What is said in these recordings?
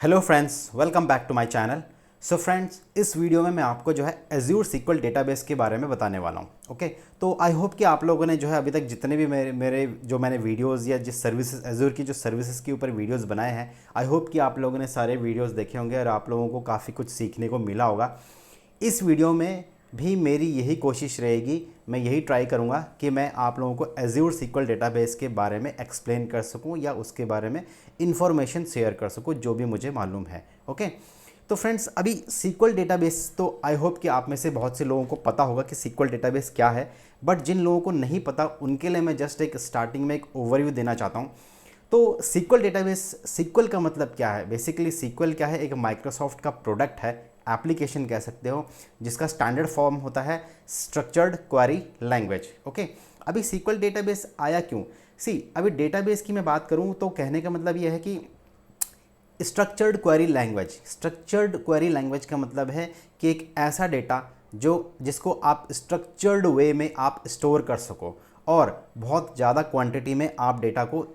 Hello friends, welcome back to my channel. So friends, इस video में मैं आपको जो है एज्योर सीक्वल डेटाबेस के बारे में बताने वाला हूँ। ओके, तो आई होप कि आप लोगों ने जो है अभी तक जितने भी मैंने वीडियोस या जिस सर्विसेज एज्योर की जो सर्विसेज के ऊपर वीडियोस बनाए हैं, आई होप कि आप लोगों ने सारे वीडियोस देखे होंगे और आप लोगों को काफ़ी कुछ सीखने को मिला होगा। इस वीडियो में भी मेरी यही कोशिश रहेगी, मैं यही ट्राई करूँगा कि मैं आप लोगों को एज्योर सीक्वल डेटाबेस के बारे में एक्सप्लेन कर सकूँ या उसके बारे में इंफॉर्मेशन शेयर कर सकूँ जो भी मुझे मालूम है। ओके, तो फ्रेंड्स, अभी सीक्वल डेटाबेस तो आई होप कि आप में से बहुत से लोगों को पता होगा कि सीक्वल डेटाबेस क्या है, बट जिन लोगों को नहीं पता उनके लिए मैं जस्ट एक स्टार्टिंग में एक ओवरव्यू देना चाहता हूँ। तो सीक्वल डेटाबेस, सीक्वल का मतलब क्या है? बेसिकली सीक्वल क्या है? एक माइक्रोसॉफ्ट का प्रोडक्ट है, एप्लीकेशन कह सकते हो, जिसका स्टैंडर्ड फॉर्म होता है स्ट्रक्चर्ड क्वेरी लैंग्वेज। ओके, अभी सीक्वल डेटाबेस आया क्यों? अभी डेटाबेस की मैं बात करूं तो कहने का मतलब यह है कि structured query language, structured query language का मतलब है कि एक ऐसा डेटा जिसको आप स्ट्रक्चर्ड वे में आप स्टोर कर सको और बहुत ज़्यादा क्वांटिटी में आप डेटा को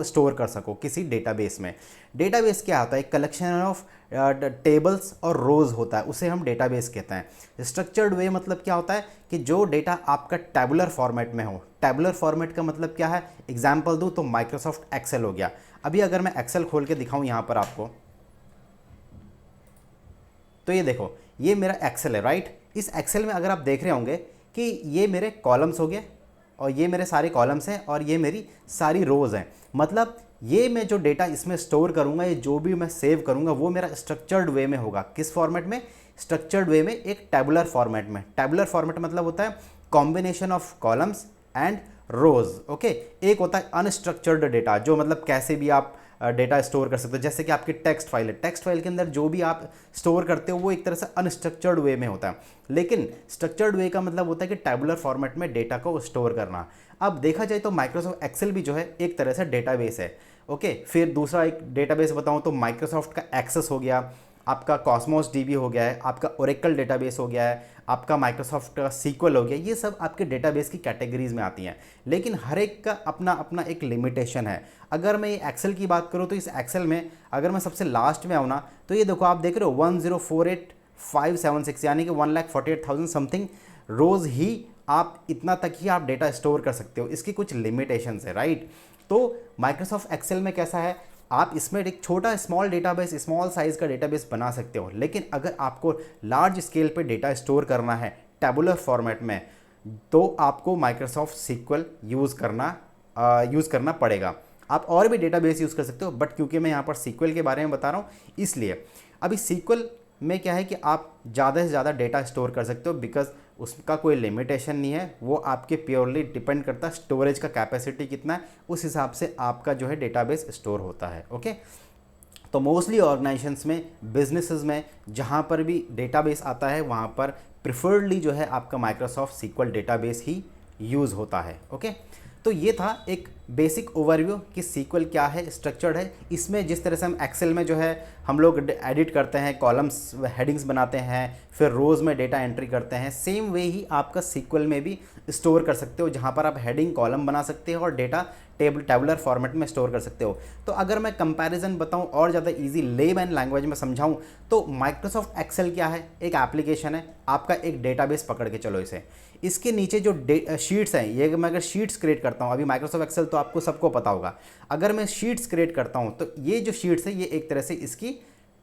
स्टोर कर सको किसी डेटाबेस में। डेटाबेस क्या होता है? एक कलेक्शन ऑफ टेबल्स और रोज़ होता है, उसे हम डेटाबेस कहते हैं। स्ट्रक्चर्ड वे मतलब क्या होता है कि जो डेटा आपका टैबुलर फॉर्मेट में हो। टैबुलर फॉर्मेट का मतलब क्या है? एग्जाम्पल दूँ तो माइक्रोसॉफ्ट एक्सेल हो गया। अभी अगर मैं एक्सेल खोल के दिखाऊं यहाँ पर आपको, तो ये देखो, ये मेरा एक्सेल है, राइट। इस एक्सेल में अगर आप देख रहे होंगे कि ये मेरे कॉलम्स हो गए और ये मेरे सारे कॉलम्स हैं और ये मेरी सारी रोज़ हैं। मतलब ये मैं जो डेटा इसमें स्टोर करूँगा, ये जो भी मैं सेव करूँगा, वो मेरा स्ट्रक्चर्ड वे में होगा। किस फॉर्मेट में? स्ट्रक्चर्ड वे में, एक टैबुलर फॉर्मेट में। टैबुलर फॉर्मेट मतलब होता है combination of columns and rows. Okay, एक होता है अनस्ट्रक्चर्ड डेटा, जो मतलब कैसे भी आप डेटा स्टोर कर सकते हो, जैसे कि आपकी टेक्स्ट फाइल है। टेक्स्ट फाइल के अंदर जो भी आप स्टोर करते हो वो एक तरह से अनस्ट्रक्चर्ड वे में होता है, लेकिन स्ट्रक्चर्ड वे का मतलब होता है कि टैबुलर फॉर्मेट में डेटा को स्टोर करना। अब देखा जाए तो माइक्रोसॉफ्ट एक्सेल भी जो है एक तरह से डेटाबेस है। ओके, फिर दूसरा एक डेटाबेस बताऊं तो माइक्रोसॉफ्ट का एक्सेस हो गया, आपका कॉस्मोस डीबी हो गया है, आपका ओरेकल डेटाबेस हो गया है, आपका माइक्रोसॉफ्ट का सीक्वल हो गया। ये सब आपके डेटाबेस की कैटेगरीज में आती हैं, लेकिन हर एक का अपना अपना एक लिमिटेशन है। अगर मैं ये एक्सेल की बात करूँ तो इस एक्सेल में अगर मैं सबसे लास्ट में आऊँ ना, तो ये देखो, आप देख रहे हो 1048576, यानी कि 1,48,000 समथिंग रोज़ ही आप इतना तक ही आप डेटा स्टोर कर सकते हो। इसकी कुछ लिमिटेशंस है, राइट। तो माइक्रोसॉफ्ट एक्सेल में कैसा है, आप इसमें एक छोटा स्मॉल डेटाबेस, स्मॉल साइज़ का डेटाबेस बना सकते हो, लेकिन अगर आपको लार्ज स्केल पे डेटा स्टोर करना है टैबुलर फॉर्मेट में, तो आपको माइक्रोसॉफ्ट सीक्वल यूज़ करना पड़ेगा। आप और भी डेटाबेस यूज़ कर सकते हो, बट क्योंकि मैं यहाँ पर सीक्वल के बारे में बता रहा हूँ, इसलिए अभी सीक्वल में क्या है कि आप ज़्यादा से ज़्यादा डेटा स्टोर कर सकते हो, बिकॉज उसका कोई लिमिटेशन नहीं है। वो आपके प्योरली डिपेंड करता है स्टोरेज का कैपेसिटी कितना है, उस हिसाब से आपका जो है डेटाबेस स्टोर होता है। ओके, तो मोस्टली ऑर्गेनाइजेशंस में, बिजनेसेस में, जहाँ पर भी डेटाबेस आता है वहाँ पर प्रिफर्डली जो है आपका माइक्रोसॉफ्ट सीक्वल डेटाबेस ही यूज़ होता है। ओके, तो ये था एक बेसिक ओवरव्यू कि सीक्वल क्या है, स्ट्रक्चर्ड है। इसमें जिस तरह से हम एक्सेल में जो है हम लोग एडिट करते हैं, कॉलम्स हेडिंग्स बनाते हैं, फिर रोज़ में डेटा एंट्री करते हैं, सेम वे ही आपका सीक्वल में भी स्टोर कर सकते हो, जहाँ पर आप हेडिंग कॉलम बना सकते हो और डेटा टैबुलर फॉर्मेट में स्टोर कर सकते हो। तो अगर मैं कंपैरिजन बताऊं और ज़्यादा इजी लेमैन लैंग्वेज में समझाऊं, तो माइक्रोसॉफ्ट एक्सेल क्या है? एक एप्लीकेशन है, आपका एक डेटाबेस पकड़ के चलो इसे। इसके नीचे जो शीट्स हैं, ये मैं अगर शीट्स क्रिएट करता हूँ, अभी माइक्रोसॉफ्ट एक्सेल तो आपको सबको पता होगा, अगर मैं शीट्स क्रिएट करता हूँ तो ये जो शीट्स है ये एक तरह से इसकी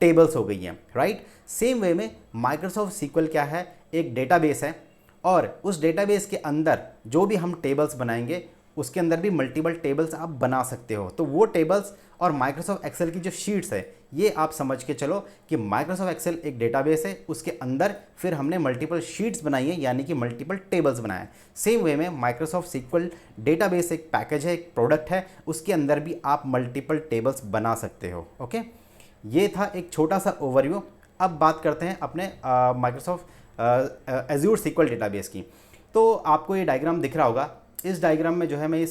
टेबल्स हो गई हैं, राइट। सेम वे में माइक्रोसॉफ्ट सीक्वल क्या है? एक डेटाबेस है, और उस डेटाबेस के अंदर जो भी हम टेबल्स बनाएंगे उसके अंदर भी मल्टीपल टेबल्स आप बना सकते हो। तो वो टेबल्स और माइक्रोसॉफ्ट एक्सेल की जो शीट्स है, ये आप समझ के चलो कि माइक्रोसॉफ्ट एक्सेल एक डेटाबेस है, उसके अंदर फिर हमने मल्टीपल शीट्स बनाई है, यानी कि मल्टीपल टेबल्स बनाए हैं। सेम वे में माइक्रोसॉफ्ट सीक्वल डेटाबेस एक पैकेज है, एक प्रोडक्ट है, उसके अंदर भी आप मल्टीपल टेबल्स बना सकते हो। ओके, ये था एक छोटा सा ओवरव्यू। अब बात करते हैं अपने माइक्रोसॉफ्ट एज्योर सीक्वल डेटाबेस की। तो आपको ये डायग्राम दिख रहा होगा। इस डायग्राम में जो है मैं ये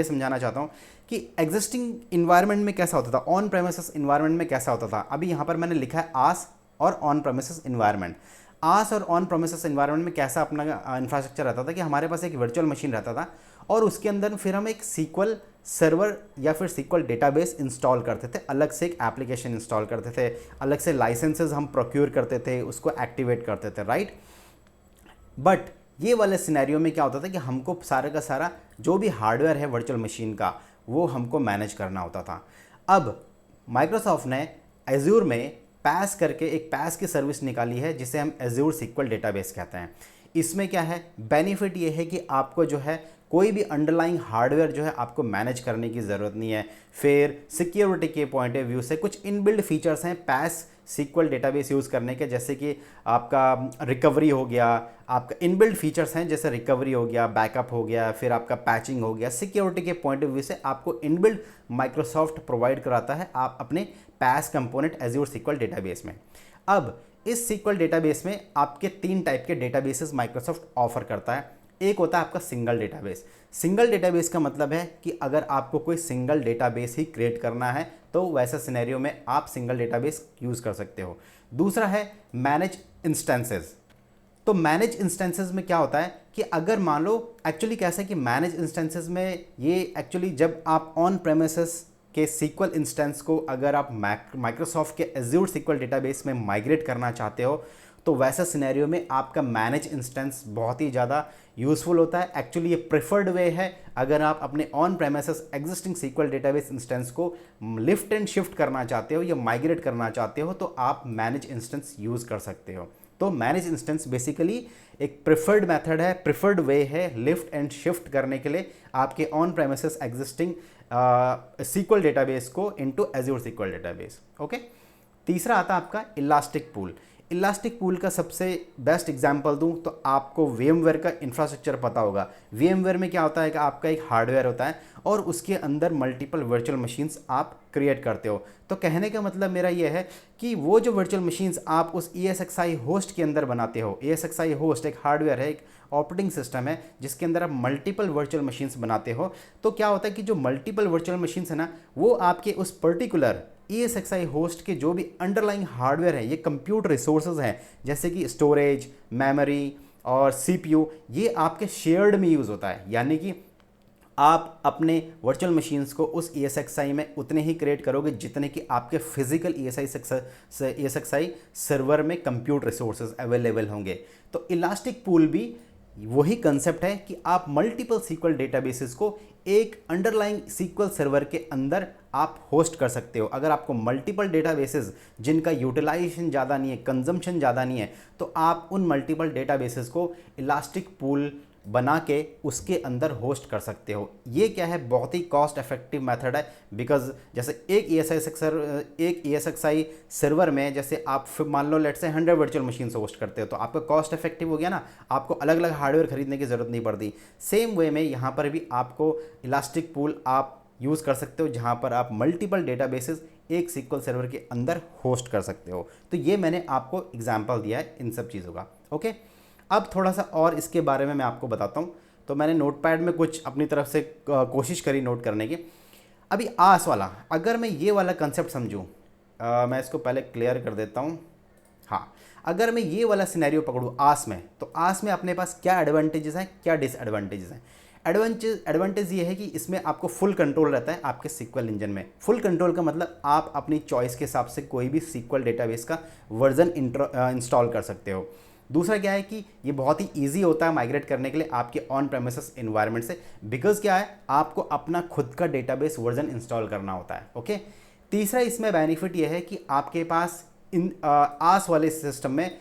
समझाना चाहता हूँ कि एग्जिस्टिंग इन्वायरमेंट में कैसा होता था, ऑन प्रेमिसेस इन्वायरमेंट में कैसा होता था। अभी यहाँ पर मैंने लिखा है आस और ऑन प्रेमिसेस इन्वायरमेंट। आस और ऑन प्रेमिसेस इन्वायरमेंट में कैसा अपना इंफ्रास्ट्रक्चर रहता था कि हमारे पास एक वर्चुअल मशीन रहता था, और उसके अंदर फिर हम एक सीक्वल सर्वर या फिर सीक्वल डेटाबेस इंस्टॉल करते थे, अलग से एक एप्लीकेशन इंस्टॉल करते थे, अलग से लाइसेंसेस हम प्रोक्योर करते थे, उसको एक्टिवेट करते थे, राइट। बट ये वाले सिनेरियो में क्या होता था कि हमको सारा का सारा जो भी हार्डवेयर है वर्चुअल मशीन का वो हमको मैनेज करना होता था। अब माइक्रोसॉफ्ट ने एज्योर में पैस करके एक पैस की सर्विस निकाली है जिसे हम एज्योर सीक्वल डेटाबेस कहते हैं। इसमें क्या है, बेनिफिट ये है कि आपको जो है कोई भी अंडरलाइंग हार्डवेयर जो है आपको मैनेज करने की ज़रूरत नहीं है। फिर सिक्योरिटी के पॉइंट ऑफ व्यू से कुछ इनबिल्ड फीचर्स हैं पैस सीक्वल डेटाबेस यूज़ करने के, जैसे कि आपका रिकवरी हो गया, आपका इनबिल्ड फीचर्स हैं जैसे रिकवरी हो गया, बैकअप हो गया, फिर आपका पैचिंग हो गया। सिक्योरिटी के पॉइंट ऑफ व्यू से आपको इनबिल्ड माइक्रोसॉफ्ट प्रोवाइड कराता है आप अपने पैस कंपोनेंट एज्योर सीक्वल डेटाबेस में। अब इस सीक्वल डेटाबेस में आपके 3 टाइप के डेटाबेसेस माइक्रोसॉफ्ट ऑफर करता है। एक होता है आपका सिंगल डेटाबेस। सिंगल डेटाबेस का मतलब है कि अगर आपको कोई सिंगल डेटाबेस ही क्रिएट करना है तो वैसा सिनेरियो में आप सिंगल डेटाबेस यूज़ कर सकते हो। दूसरा है मैनेज इंस्टेंसेस। तो मैनेज इंस्टेंसेस में क्या होता है कि अगर मान लो एक्चुअली कैसा है कि मैनेज इंस्टेंसेस में ये एक्चुअली जब आप ऑन प्रेमिसेस के सीक्वल इंस्टेंस को अगर आप माइक्रोसॉफ्ट के एज्योर सीक्वल डेटाबेस में माइग्रेट करना चाहते हो तो वैसा सिनेरियो में आपका मैनेज इंस्टेंस बहुत ही ज़्यादा यूज़फुल होता है। एक्चुअली ये प्रेफर्ड वे है अगर आप अपने on premises existing SQL database instance को लिफ्ट एंड शिफ्ट करना चाहते हो या माइग्रेट करना चाहते हो तो आप मैनेज इंस्टेंस यूज़ कर सकते हो। तो मैनेज इंस्टेंस बेसिकली एक प्रेफर्ड मेथड है, प्रेफर्ड वे है लिफ्ट एंड शिफ्ट करने के लिए आपके on premises existing SQL database को into Azure SQL database. Okay, तीसरा आता है आपका इलास्टिक पूल। इलास्टिक पूल का सबसे बेस्ट एग्जांपल दूं तो आपको VMware का इंफ्रास्ट्रक्चर पता होगा। VMware में क्या होता है कि आपका एक हार्डवेयर होता है और उसके अंदर मल्टीपल वर्चुअल मशीन्स आप क्रिएट करते हो। तो कहने का मतलब मेरा ये है कि वो जो वर्चुअल मशीन्स आप उस ESXi होस्ट के अंदर बनाते हो, ESXi होस्ट एक हार्डवेयर है, एक ऑपरेटिंग सिस्टम है जिसके अंदर आप मल्टीपल वर्चुअल मशीन्स बनाते हो। तो क्या होता है कि जो मल्टीपल वर्चुअल मशीन्स है ना वो आपके उस पर्टिकुलर ESXi होस्ट के जो भी अंडरलाइंग हार्डवेयर है, ये कंप्यूट रिसोर्सेज हैं जैसे कि स्टोरेज, मेमोरी और CPU, ये आपके शेयर्ड में यूज़ होता है। यानी कि आप अपने वर्चुअल मशीन्स को उस ESXi में उतने ही क्रिएट करोगे जितने कि आपके फिजिकल ESXi सर्वर में कंप्यूट रिसोर्सेज अवेलेबल होंगे। तो इलास्टिक पूल भी वही कंसेप्ट है कि आप मल्टीपल सीक्वल डेटाबेसेस को एक अंडरलाइंग सीक्वल सर्वर के अंदर आप होस्ट कर सकते हो। अगर आपको मल्टीपल डेटाबेसेस जिनका यूटिलाइजेशन ज़्यादा नहीं है, कंजम्पशन ज़्यादा नहीं है, तो आप उन मल्टीपल डेटाबेसेस को इलास्टिक पूल बना के उसके अंदर होस्ट कर सकते हो। ये क्या है, बहुत ही कॉस्ट इफेक्टिव मेथड है। बिकॉज जैसे एक ESXi सर्वर में जैसे आप मान लो लेट से 100 वर्चुअल मशीन होस्ट करते हो तो आपका कॉस्ट इफेक्टिव हो गया ना, आपको अलग अलग हार्डवेयर खरीदने की ज़रूरत नहीं पड़ती। सेम वे में यहाँ पर भी आपको इलास्टिक पूल आप यूज़ कर सकते हो जहाँ पर आप मल्टीपल डेटाबेसेस एक सीक्वल सर्वर के अंदर होस्ट कर सकते हो। तो ये मैंने आपको एग्जाम्पल दिया है इन सब चीज़ों का। ओके, अब थोड़ा सा और इसके बारे में मैं आपको बताता हूँ। तो मैंने नोटपैड में कुछ अपनी तरफ से कोशिश करी नोट करने की। अभी आस वाला, अगर मैं ये वाला कंसेप्ट समझूँ, मैं इसको पहले क्लियर कर देता हूँ। हाँ, अगर मैं ये वाला सिनेरियो पकड़ूँ आस में, तो आस में अपने पास क्या एडवांटेजेस हैं, क्या डिसएडवांटेजेस हैं। एडवांटेज ये है कि इसमें आपको फुल कंट्रोल रहता है आपके सीक्वल इंजन में। फुल कंट्रोल का मतलब आप अपनी चॉइस के हिसाब से कोई भी सीक्वल डेटाबेस का वर्जन इंस्टॉल कर सकते हो। दूसरा क्या है कि ये बहुत ही इजी होता है माइग्रेट करने के लिए आपके ऑन प्रेमिसेस एनवायरनमेंट से। बिकॉज क्या है, आपको अपना खुद का डेटाबेस वर्जन इंस्टॉल करना होता है। ओके, तीसरा इसमें बेनिफिट ये है कि आपके पास इन आस वाले सिस्टम में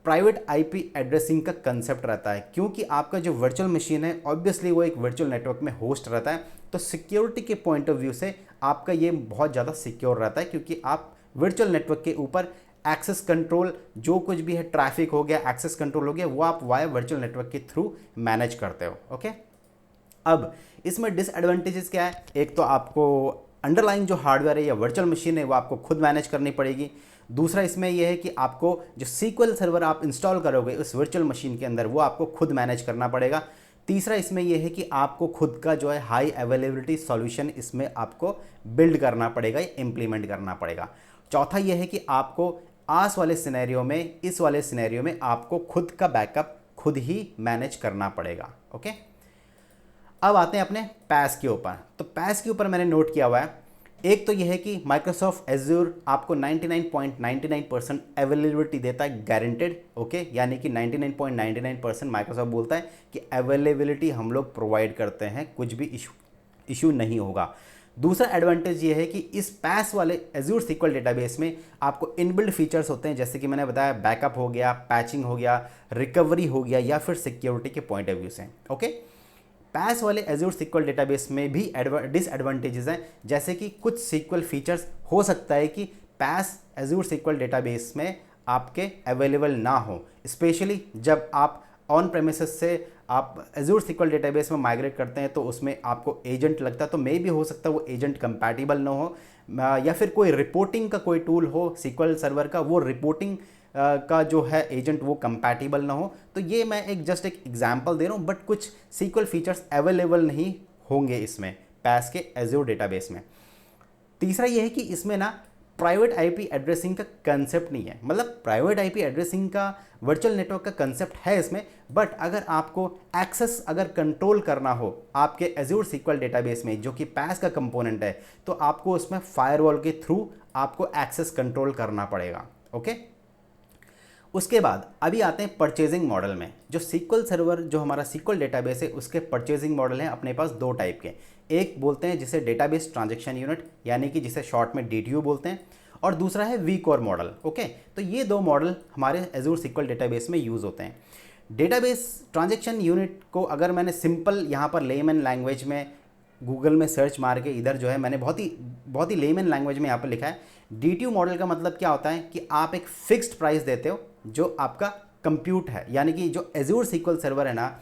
प्राइवेट IP एड्रेसिंग का कंसेप्ट रहता है, क्योंकि आपका जो वर्चुअल मशीन है ऑब्वियसली वो एक वर्चुअल नेटवर्क में होस्ट रहता है। तो सिक्योरिटी के पॉइंट ऑफ व्यू से आपका ये बहुत ज़्यादा सिक्योर रहता है, क्योंकि आप वर्चुअल नेटवर्क के ऊपर एक्सेस कंट्रोल, जो कुछ भी है, ट्रैफिक हो गया, एक्सेस कंट्रोल हो गया, वो आप वाया वर्चुअल नेटवर्क के थ्रू मैनेज करते हो। ओके, अब इसमें डिसएडवांटेजेस क्या है, एक तो आपको अंडरलाइंग जो हार्डवेयर है या वर्चुअल मशीन है वो आपको खुद मैनेज करनी पड़ेगी। दूसरा इसमें यह है कि आपको जो सीक्वल सर्वर आप इंस्टॉल करोगे उस वर्चुअल मशीन के अंदर वो आपको खुद मैनेज करना पड़ेगा। तीसरा इसमें यह है कि आपको खुद का जो है हाई अवेलेबिलिटी सॉल्यूशन इसमें आपको बिल्ड करना पड़ेगा या इम्प्लीमेंट करना पड़ेगा। चौथा यह है कि आपको आस वाले सिनेरियो में, इस वाले सिनेरियो में आपको खुद का बैकअप खुद ही मैनेज करना पड़ेगा। ओके, अब आते हैं अपने पैस के ऊपर। तो पैस के ऊपर मैंने नोट किया हुआ है, एक तो यह है कि माइक्रोसॉफ्ट एज्योर आपको 99.99% अवेलेबिलिटी देता है गारंटेड, ओके, यानी कि 99.99% माइक्रोसॉफ्ट बोलता है कि अवेलेबिलिटी हम लोग प्रोवाइड करते हैं, कुछ भी इशू नहीं होगा। दूसरा एडवांटेज ये है कि इस पैस वाले एज्योर सीक्वल डेटाबेस में आपको इनबिल्ड फीचर्स होते हैं, जैसे कि मैंने बताया बैकअप हो गया, पैचिंग हो गया, रिकवरी हो गया, या फिर सिक्योरिटी के पॉइंट ऑफ व्यू से, ओके। पैस वाले एज्योर सीक्वल डेटाबेस में भी डिसएडवांटेजेस हैं, जैसे कि कुछ सीक्वल फीचर्स हो सकता है कि पैस एज्योर सीक्वल डेटाबेस में आपके अवेलेबल ना हो, स्पेशली जब आप ऑन प्रेमिसेस से आप एज्योर सीक्वल डेटाबेस में माइग्रेट करते हैं तो उसमें आपको एजेंट लगता है, तो मे भी हो सकता है वो एजेंट कंपैटिबल ना हो, या फिर कोई रिपोर्टिंग का कोई टूल हो सीक्वल सर्वर का, वो रिपोर्टिंग का जो है एजेंट वो कंपैटिबल ना हो। तो ये मैं एक जस्ट एक एग्जांपल दे रहा हूँ, बट कुछ सीक्वल फीचर्स अवेलेबल नहीं होंगे इसमें पैस के एज्योर डेटाबेस में। तीसरा ये है कि इसमें ना प्राइवेट आईपी एड्रेसिंग का कंसेप्ट नहीं है, मतलब प्राइवेट आईपी एड्रेसिंग का वर्चुअल नेटवर्क का कंसेप्ट है इसमें, बट अगर आपको एक्सेस अगर कंट्रोल करना हो आपके एज्योर सीक्वल डेटाबेस में जो कि पैस का कंपोनेंट है, तो आपको उसमें फायरवॉल के थ्रू आपको एक्सेस कंट्रोल करना पड़ेगा, ओके। उसके बाद अभी आते हैं परचेजिंग मॉडल में। जो सीक्वल सर्वर जो हमारा सीक्वल डेटाबेस है उसके परचेजिंग मॉडल हैं अपने पास दो टाइप के। एक बोलते हैं जिसे डेटाबेस ट्रांजैक्शन यूनिट, यानी कि जिसे शॉर्ट में DTU बोलते हैं, और दूसरा है वी कोर मॉडल, ओके। तो ये दो मॉडल हमारे एज्योर सीक्वल डेटाबेस में यूज़ होते हैं। डेटाबेस ट्रांजैक्शन यूनिट को अगर मैंने सिंपल यहाँ पर लेमन लैंग्वेज में गूगल में सर्च मार के इधर जो है मैंने बहुत ही लेमन लैंग्वेज में यहाँ पर लिखा है। DTU मॉडल का मतलब क्या होता है कि आप एक फिक्स्ड प्राइस देते हो जो आपका कंप्यूट है, यानी कि जो एज्योर सीक्वल सर्वर है ना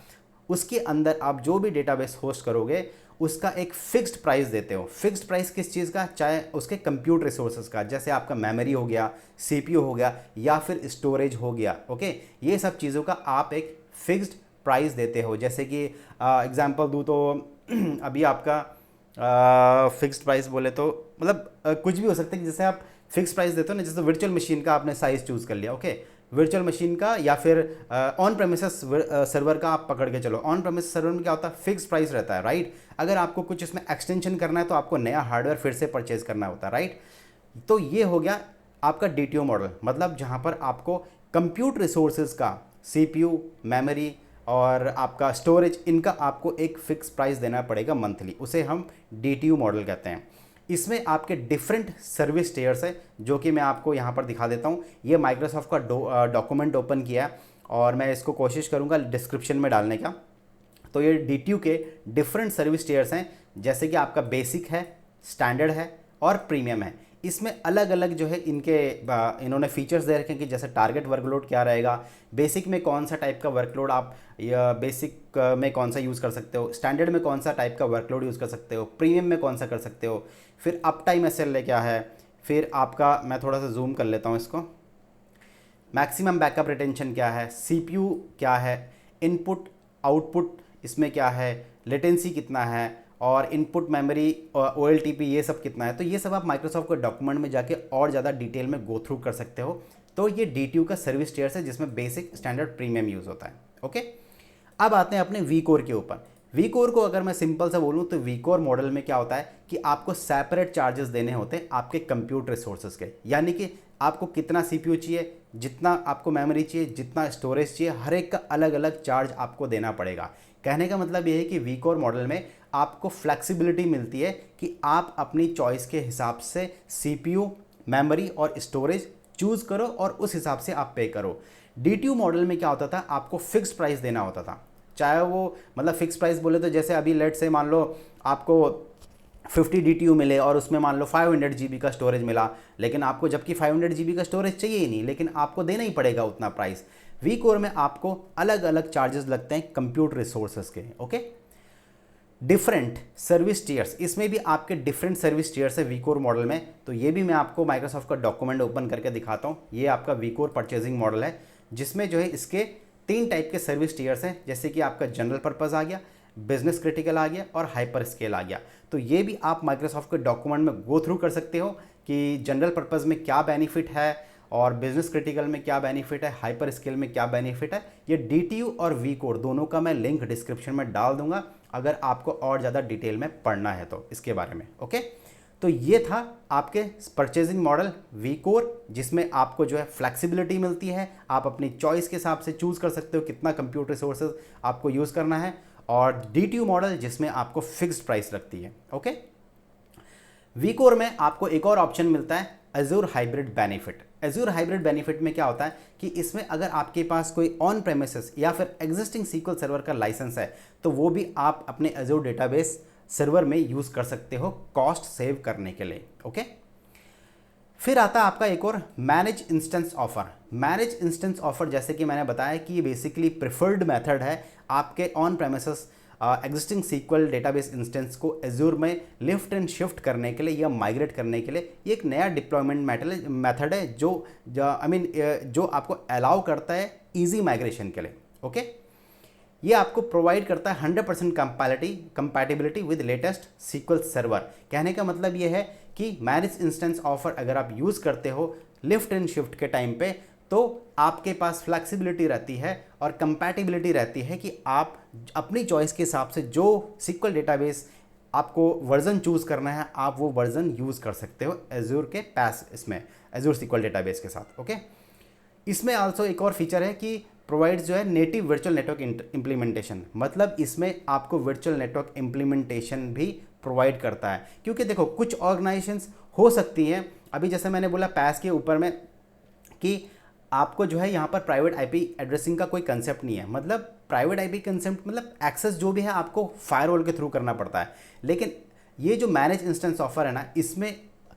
उसके अंदर आप जो भी डेटाबेस होस्ट करोगे उसका एक फिक्स्ड प्राइस देते हो। फिक्स्ड प्राइस किस चीज़ का, चाहे उसके कंप्यूट रिसोर्सेज का, जैसे आपका मेमोरी हो गया, CPU हो गया, या फिर स्टोरेज हो गया, ओके। ये सब चीज़ों का आप एक फिक्स्ड प्राइस देते हो। जैसे कि एग्जांपल दूँ तो अभी आपका फिक्स्ड प्राइस बोले तो मतलब कुछ भी हो सकता है कि जैसे आप फिक्स प्राइस देते हो ना, जैसे वर्चुअल मशीन का आपने साइज़ चूज़ कर लिया, ओके, वर्चुअल मशीन का, या फिर ऑन प्रेमिसेस सर्वर का आप पकड़ के चलो। ऑन प्रेमिसेस सर्वर में क्या होता है, फिक्स प्राइस रहता है, राइट। अगर आपको कुछ इसमें एक्सटेंशन करना है तो आपको नया हार्डवेयर फिर से परचेज करना होता है, राइट। तो ये हो गया आपका DTU मॉडल, मतलब जहाँ पर आपको कंप्यूट रिसोर्सेज का CPU, मेमोरी और आपका स्टोरेज, इनका आपको एक फिक्स प्राइस देना पड़ेगा मंथली, उसे हम DTU मॉडल कहते हैं। इसमें आपके डिफरेंट सर्विस टेयर्स है जो कि मैं आपको यहाँ पर दिखा देता हूँ। ये माइक्रोसॉफ्ट का डॉक्यूमेंट ओपन किया है और मैं इसको कोशिश करूँगा डिस्क्रिप्शन में डालने का। तो ये DTU के डिफरेंट सर्विस टेयर्स हैं, जैसे कि आपका बेसिक है, स्टैंडर्ड है और प्रीमियम है। इसमें अलग अलग जो है इन्होंने फीचर्स दे रखे हैं कि जैसे टारगेट वर्कलोड क्या रहेगा, बेसिक में कौन सा टाइप का वर्कलोड आप बेसिक में कौन सा यूज़ कर सकते हो, स्टैंडर्ड में कौन सा टाइप का वर्कलोड यूज़ कर सकते हो, प्रीमियम में कौन सा कर सकते हो, फिर अप टाइम SLA क्या है, फिर आपका, मैं थोड़ा सा जूम कर लेता हूँ इसको, मैक्सिमम बैकअप रिटेंशन क्या है, CPU क्या है, इनपुट आउटपुट इसमें क्या है, लेटेंसी कितना है, और इनपुट मेमोरी OLTP ये सब कितना है। तो ये सब आप माइक्रोसॉफ्ट के डॉक्यूमेंट में जाके और ज़्यादा डिटेल में गो थ्रू कर सकते हो। तो ये DTU का सर्विस टियर्स है जिसमें बेसिक, स्टैंडर्ड, प्रीमियम यूज़ होता है, ओके। अब आते हैं अपने वी कोर के ऊपर। वी कोर को अगर मैं सिंपल सा बोलूँ तो वी कोर मॉडल में क्या होता है कि आपको सेपरेट चार्जेस देने होते हैं आपके कंप्यूट रिसोर्सेज के, यानी कि आपको कितना CPU चाहिए, जितना आपको मेमोरी चाहिए, जितना स्टोरेज चाहिए, हर एक का अलग अलग चार्ज आपको देना पड़ेगा। कहने का मतलब ये है कि वी कोर मॉडल में आपको फ्लेक्सिबिलिटी मिलती है कि आप अपनी चॉइस के हिसाब से CPU, मेमोरी और स्टोरेज चूज़ करो और उस हिसाब से आप पे करो। DTU मॉडल में क्या होता था, आपको फिक्स्ड प्राइस देना होता था, चाहे वो मतलब फिक्स प्राइस बोले तो जैसे अभी लेट से मान लो आपको 50 DTU मिले और उसमें मान लो 500 GB का स्टोरेज मिला, लेकिन आपको जबकि 500 GB का स्टोरेज चाहिए ही नहीं, लेकिन आपको देना ही पड़ेगा उतना प्राइस। वी कोर में आपको अलग अलग चार्जेस लगते हैं कंप्यूट रिसोर्सेज के, ओके। डिफरेंट सर्विस टियर्स, इसमें भी आपके डिफरेंट सर्विस टियर्स है वी कोर मॉडल में। तो ये भी मैं आपको माइक्रोसॉफ्ट का डॉक्यूमेंट ओपन करके दिखाता हूँ। ये आपका वी कोर परचेजिंग मॉडल है जिसमें जो है इसके 3 टाइप के सर्विस टियर्स हैं, जैसे कि आपका जनरल पर्पज़ आ गया, बिजनेस क्रिटिकल आ गया और हाइपर स्केल आ गया। तो ये भी आप माइक्रोसॉफ्ट के डॉक्यूमेंट में गो थ्रू कर सकते हो कि जनरल पर्पज़ में क्या बेनिफिट है और बिजनेस क्रिटिकल में क्या बेनिफिट है, हाइपर स्केल में क्या बेनिफिट है। ये DTU और वी कोर दोनों का मैं लिंक डिस्क्रिप्शन में डाल दूंगा, अगर आपको और ज़्यादा डिटेल में पढ़ना है तो इसके बारे में। ओके, तो ये था आपके परचेजिंग मॉडल वी कोर, जिसमें आपको जो है फ्लेक्सिबिलिटी मिलती है, आप अपनी चॉइस के हिसाब से चूज़ कर सकते हो कितना कंप्यूटर रिसोर्सेज आपको यूज़ करना है, और DTU मॉडल जिसमें आपको फिक्स्ड प्राइस लगती है। ओके, वी कोर में आपको एक और ऑप्शन मिलता है Azure hybrid benefit. Azure hybrid benefit में क्या होता है कि इसमें अगर आपके पास कोई ऑन प्रेमिसेस या फिर एग्जिस्टिंग SQL सर्वर का लाइसेंस है तो वो भी आप अपने Azure डेटाबेस सर्वर में यूज़ कर सकते हो कॉस्ट सेव करने के लिए। ओके, फिर आता है आपका एक और manage instance offer. Manage instance offer जैसे कि मैंने बताया कि ये बेसिकली प्रिफर्ड मेथड है आपके on premises existing SQL database instance को Azure में लिफ्ट एंड शिफ्ट करने के लिए या माइग्रेट करने के लिए। ये एक नया डिप्लॉयमेंट मेथड है जो आपको अलाउ करता है इजी माइग्रेशन के लिए। ओके, ये आपको प्रोवाइड करता है 100% compatibility with latest SQL server. कहने का मतलब ये है कि मैनेज इंस्टेंस ऑफर अगर आप यूज़ करते हो लिफ्ट एंड शिफ्ट के टाइम पे तो आपके पास फ्लेक्सिबिलिटी रहती है और कंपैटिबिलिटी रहती है कि आप अपनी चॉइस के हिसाब से जो SQL डेटाबेस आपको वर्जन चूज़ करना है आप वो वर्जन यूज़ कर सकते हो Azure के पास, इसमें Azure SQL डेटाबेस के साथ। ओके, इसमें आल्सो एक और फीचर है कि प्रोवाइड्स जो है नेटिव वर्चुअल नेटवर्क इम्प्लीमेंटेशन, मतलब इसमें आपको वर्चुअल नेटवर्क इम्प्लीमेंटेशन भी प्रोवाइड करता है। क्योंकि देखो कुछ ऑर्गेनाइजेशंस हो सकती हैं, अभी जैसे मैंने बोला पैस के ऊपर में कि आपको जो है यहाँ पर प्राइवेट IP एड्रेसिंग का कोई कंसेप्ट नहीं है, मतलब प्राइवेट IP कंसेप्ट मतलब एक्सेस जो भी है आपको फायरवॉल के थ्रू करना पड़ता है। लेकिन ये जो मैनेज इंस्टेंस ऑफर है ना, इसमें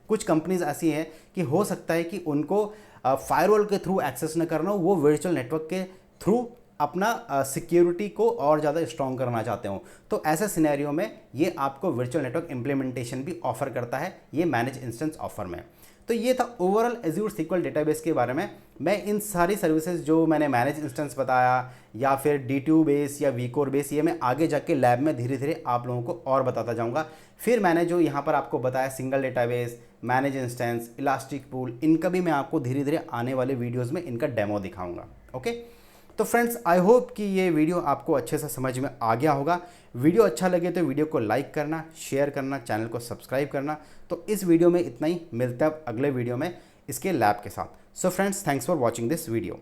कुछ कंपनीज ऐसी हैं कि हो सकता है कि उनको फायरवॉल के थ्रू एक्सेस न करना हो, वो वर्चुअल नेटवर्क के थ्रू अपना सिक्योरिटी को और ज़्यादा स्ट्रॉन्ग करना चाहते हो, तो ऐसे सिनेरियो में ये आपको वर्चुअल नेटवर्क इम्प्लीमेंटेशन भी ऑफर करता है ये मैनेज इंस्टेंस ऑफर में। तो ये था ओवरऑल Azure SQL डेटाबेस के बारे में। मैं इन सारी सर्विसेज जो मैंने मैनेज इंस्टेंस बताया या फिर DTU बेस या वीकोर बेस, ये मैं आगे जाके लैब में धीरे धीरे आप लोगों को और बताता जाऊंगा। फिर मैंने जो यहाँ पर आपको बताया single database, manage instance, elastic pool, इनका भी मैं आपको धीरे धीरे आने वाले वीडियोज़ में इनका डेमो दिखाऊँगा। ओके, तो फ्रेंड्स आई होप कि ये वीडियो आपको अच्छे से समझ में आ गया होगा। वीडियो अच्छा लगे तो वीडियो को लाइक करना, शेयर करना, चैनल को सब्सक्राइब करना। तो इस वीडियो में इतना ही, मिलता है अगले वीडियो में इसके लैब के साथ। So friends, thanks for watching this video.